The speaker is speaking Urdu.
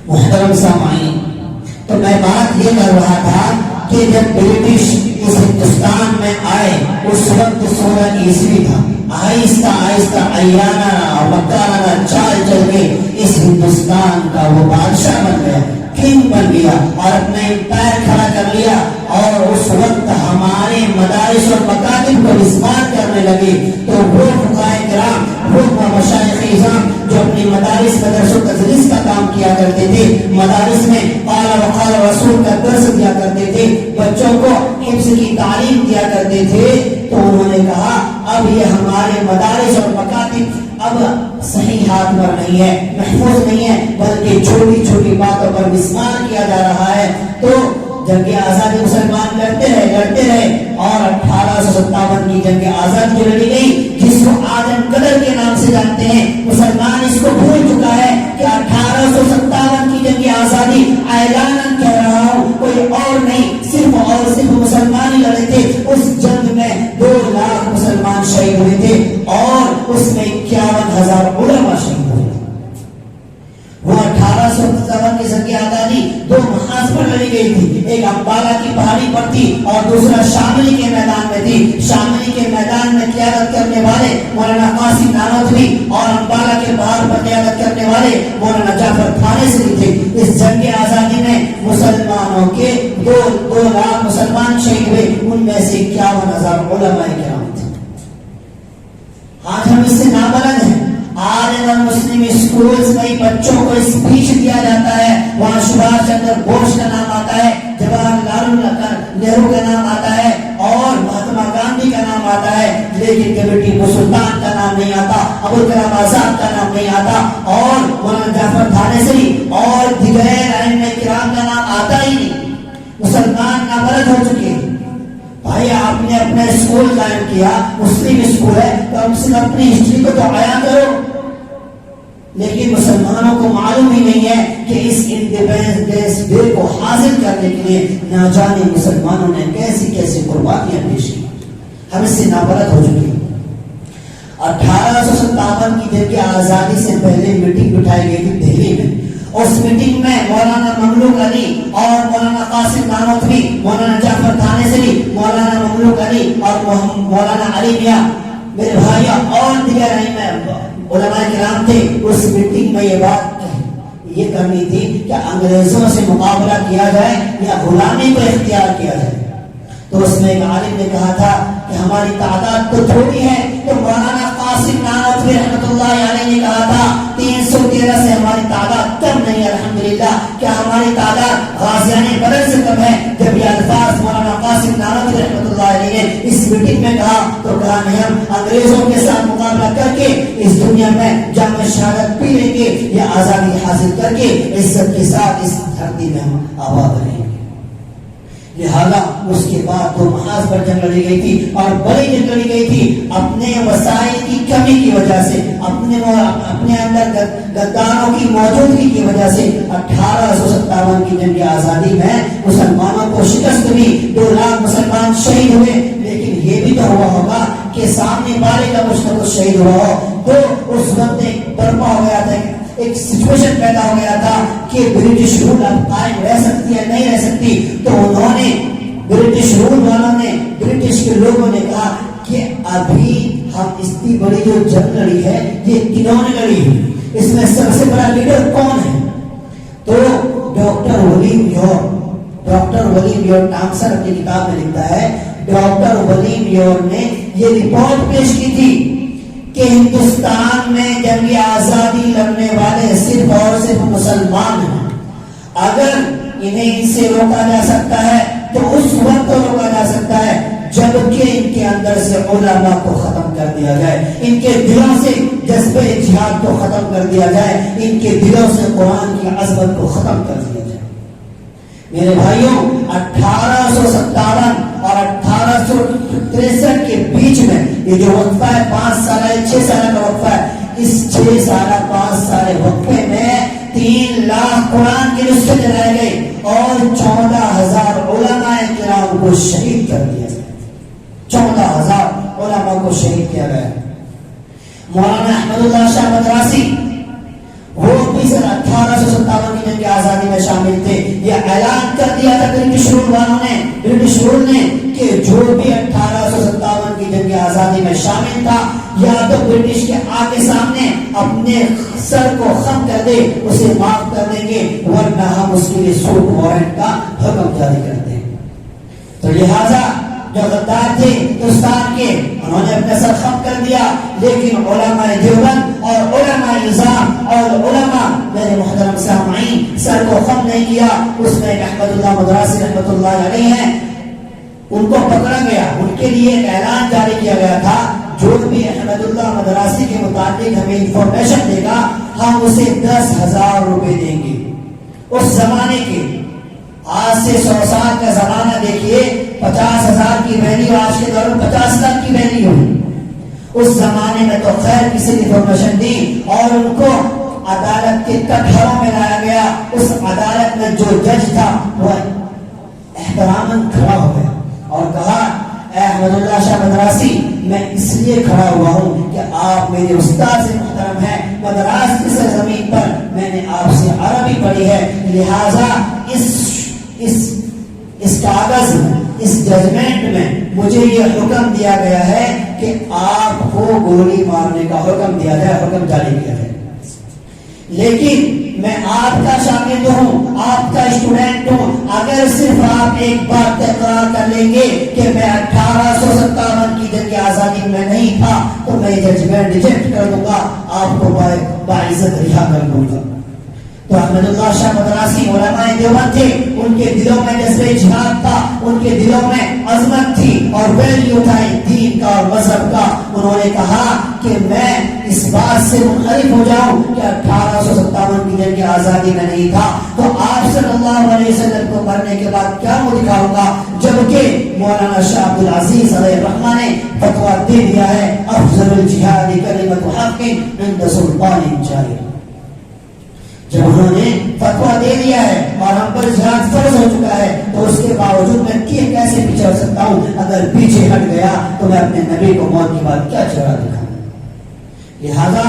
محترم سامعین، تو میں بات یہ کر رہا تھا کہ جب برٹش اس ہندوستان میں آئے اس وقت 16 عیسوی تھا. آہستہ آہستہ ایانہ مکانہ چال چل کے اس ہندوستان کا وہ بادشاہ بن گیا، کنگ بن گیا اور اپنا امپائر کھڑا کر لیا. اور اس وقت ہمارے مدارس اور مکاتب کو مسمار کرنے لگے. تو وہ فقہائے کرام، وہ مشائخ اعظام جو اپنی مدارس مدرسوں تدریس کا کام کیا کرتے تھے، مدارس میں قال وقال رسول کا درس دیا کرتے تھے، بچوں کو حفظ کی تعلیم دیا کرتے تھے، تو انہوں نے کہا اب یہ ہمارے مدارس اور مکاتب اب صحیح ہاتھ پر نہیں ہے، محفوظ نہیں ہے، بلکہ چھوٹی چھوٹی باتوں پر مسمار کیا جا رہا ہے. تو جنگ آزادی مسلمان لڑتے رہے اور 1857 کی جنگ آزادی جو لڑی گئی، جس کو آدم قدر کے نام سے جانتے ہیں، مسلمان اس کو بھول چکا ہے کہ 1857 کی جنگ آزادی اعلان کہہ رہا ہوں، کوئی اور نہیں، صرف اور صرف مسلمان ہی لڑے تھے. اس جنگ میں 2 لاکھ مسلمان شہید ہوئے تھے اور اس میں 51,000 علماء شہید ہوئے. وہ 1857 کی جنگ آزادی 2 محاذ پر لڑی گئی تھی. ایک امبالہ کی پہاڑی پر تھی اور دوسرا شاملی کے میدان میں تھی. شاملی کے میدان میں قیادت کرنے والے مولانا قاسم نانوتوی اور امبالہ کے پہاڑ پر قیادت کرنے والے مولانا جعفر تھانیسری تھے. اس جنگ آزادی میں مسلمانوں کے 2 لاکھ مسلمان شہید ہوئے، ان میں سے 51,000 علماء کرام تھے. آج ہم اس سے نابلد ہیں. آج اگر مسلم اسکولز میں بچوں کو اسپیچ دیا جاتا ہے، وہاں سبھاش چندر بوس کا نام آتا ہے، جواہر لال نہرو کا نام آتا ہے اور مہاتما گاندھی کا نام آتا ہے، لیکن کبھی ٹیپو سلطان کا نام نہیں آتا، ابوالکلام آزاد کا نام نہیں آتا اور مولانا جعفر تھانیسری اور دیگر ائمہ کرام کا نام آتا ہی نہیں. مسلمان نابلد ہو چکے ہیں. بھائی آپ نے اپنا اسکول قائم کیا، مسلم اسکول ہے، تو ہم سے اپنی ہسٹری کو تو بیان کرو. لیکن مسلمانوں کو معلوم ہی نہیں ہے کہ اس انڈیپینڈنس ڈے کو حاصل کرنے کے لیے نہ جانے مسلمانوں نے کیسی کیسی قربانیاں پیش کی. ہم اس سے نابلد ہو چکے. 1857 کی جنگ آزادی سے پہلے میٹنگ بٹھائی گئی تھی دہلی میں. اس میٹنگ میں مولانا مملوک علی اور مولانا قاسم نانوتوی، مولانا جعفر تھانیسری، مولانا مملوک علی اور مولانا علی میاں میرے بھائی اور دیگر علماء کرام تھے. اس میٹنگ میں یہ بات یہ کرنی تھی کہ انگریزوں سے مقابلہ کیا جائے یا غلامی کو اختیار کیا جائے. تو اس میں ایک عالم نے کہا تھا کہ ہماری تعداد تو تھوڑی ہے. تو مولانا قاسم نانوتوی رحمۃ اللہ علیہ نے کہا تھا 313 سے ہماری تعداد کم نہیں ہے. الحمدللہ کیا ہماری تعداد غازیان بدر سے کم ہے؟ جب یہ الفاظ مولانا قاسم نانوتوی رحمۃ اللہ علیہ نے اس میٹنگ میں کہا تو کہا نہیں، ہم انگریزوں کے ساتھ مقابلہ کر کے اس دنیا میں جنگ شہادت پی لیں گے یا آزادی حاصل کر کے عزت کے ساتھ اس دھرتی میں ہم آباد رہیں گے. لہذا اس کے بعد 2 محاذ پر جنگ لڑی گئی تھی اور بڑی جنگ لڑی گئی تھی. اپنے وسائل کی کمی کی وجہ سے، اپنے اندر غداروں کی موجودگی کی وجہ سے 1857 کی جنگ آزادی میں مسلمانوں کو شکست ہوئی، 2 لاکھ مسلمان شہید ہوئے. لیکن یہ بھی تو ہوا ہوگا کہ سامنے والے کا کچھ نہ کچھ شہید ہوا ہو. تو اس وقت ایک برپا ہو گیا تھا، ایک سچویشن پیدا ہو گیا تھا کہ برٹش رول اب قائم رہ سکتی ہے نہیں رہ سکتی. تو انہوں نے برٹش رول والوں نے، برٹش کے لوگوں نے کہا کہ ابھی ہم اتنی بڑی جو جنگ لڑی ہے یہ کنہوں نے لڑی ہے، اس میں سب سے بڑا لیڈر کون ہے؟ تو ڈاکٹر ولیم یور ٹامسن اپنی کتاب میں لکھتا ہے، ڈاکٹر ولیم یور نے یہ رپورٹ پیش کی تھی کہ ہندوستان میں جنگ آزادی لڑنے والے صرف اور صرف مسلمان ہیں. اگر انہیں ان سے روکا جا سکتا ہے تو اس وقت روکا جا سکتا ہے جبکہ ان کے اندر سے علماء کو ختم کر دیا جائے، ان کے دلوں سے جذبہ جہاد کو ختم کر دیا جائے، ان کے دلوں سے قرآن کی عظمت کو ختم کر دیا جائے. میرے بھائیوں 1857 اور 1863 کے بیچ میں یہ جو وقفہ ہے 5 سال ہے 6 سال کا وقفہ ہے، اس 6 سال 5 سال وقفے میں 3 لاکھ قرآن کی نسخے جلائے گئے اور 14,000 علماء کرام کو شہید کر دیا گیا. 14,000 علماء کو شہید کیا گیا. مولانا احمد اللہ شاہ مدراسی وہ بھی سن 1857 کی جنگ رول والوں نے، برٹش رول نے، کہ جو بھی 1857 کی جنگ آزادی میں شامل تھا یا تو برٹش کے آگے سامنے اپنے سر کو خم کر دے، اسے معاف کر دیں گے، ورنہ ہم اس کے لیے سوٹ وارنٹ کا حکم جاری کر دیں۔ تو لہذا جو غدار تھے ہندوستان کے، انہوں نے اپنا سر خم کر دیا، لیکن علماء دیوبند اور علماء نظام اور علماء میرے محترم سامعین سر کو خم نہیں کیا۔ اس میں احمد اللہ مدراسی رحمۃ اللہ علیہ ہیں، ان کو پکڑا گیا، ان کے لیے ایک اعلان جاری کیا گیا تھا، جو بھی احمد اللہ مدراسی کے متعلق ہمیں انفارمیشن دے گا ہم اسے 10,000 روپے دیں گے۔ اس زمانے کے، آج سے 100 سال کا زمانہ دیکھیے، 50,000 کی ویلیو آج کے دور میں 50 لاکھ کی ویلیو ہے۔ اس زمانے میں تو خیر کسی نے انفارمیشن دی اور ان کو عدالت کے کٹہروں میں لایا گیا۔ اس عدالت میں جو جج تھا وہ احتراماً کھڑا ہو گیا اور کہا، اے احمد اللہ شاہ مدراسی، میں اس لیے کھڑا ہوا ہوں کہ آپ میرے استاد سے محترم ہیں، مدراس کی سرزمین پر میں نے آپ سے عربی پڑھی ہے، لہذا اس کاغذ میں، اس ججمنٹ میں مجھے یہ حکم دیا گیا ہے کہ آپ کو گولی مارنے کا حکم دیا جائے، حکم جاری کیا ہے، لیکن میں آپ کا شاگرد ہوں، آپ کا اسٹوڈنٹ ہوں، اگر صرف آپ ایک بات اقرار کر لیں گے کہ میں 1857 کی جنگ آزادی میں نہیں تھا تو میں ججمنٹ ریجیکٹ کر دوں گا، آپ کو باعزت رہا کر دوں گا۔ تو احمد اللہ شاہ مدراسی علماء دیوبند تھے، ان کے دلوں میں جذبہ جہاد تھا، ان کے دلوں میں عظمت تھی اور ویلیو تھا دین کا اور مذہب کا۔ انہوں نے کہا کہ میں اس بات سے منحرف ہو جاؤں کہ 1857 کی جنگ آزادی میں نہیں تھا تو آپ صلی اللہ علیہ وسلم کو مرنے کے بعد کیا وہ دکھاؤں گا، جبکہ مولانا شاہ عبد العزیز علیہ الرحمہ نے فتویٰ دے دیا ہے، افضل الجہاد کلمۃ حق عند سلطان جائر۔ جب انہوں نے فتویٰ دے دیا ہے اور ہم پر جہاد فرض ہو چکا ہے تو اس کے باوجود میں کیسے پیچھے ہٹ سکتا ہوں؟ اگر پیچھے ہٹ گیا تو میں اپنے نبی کو موت کے بعد کیا چہرہ دکھاؤں؟ لہذا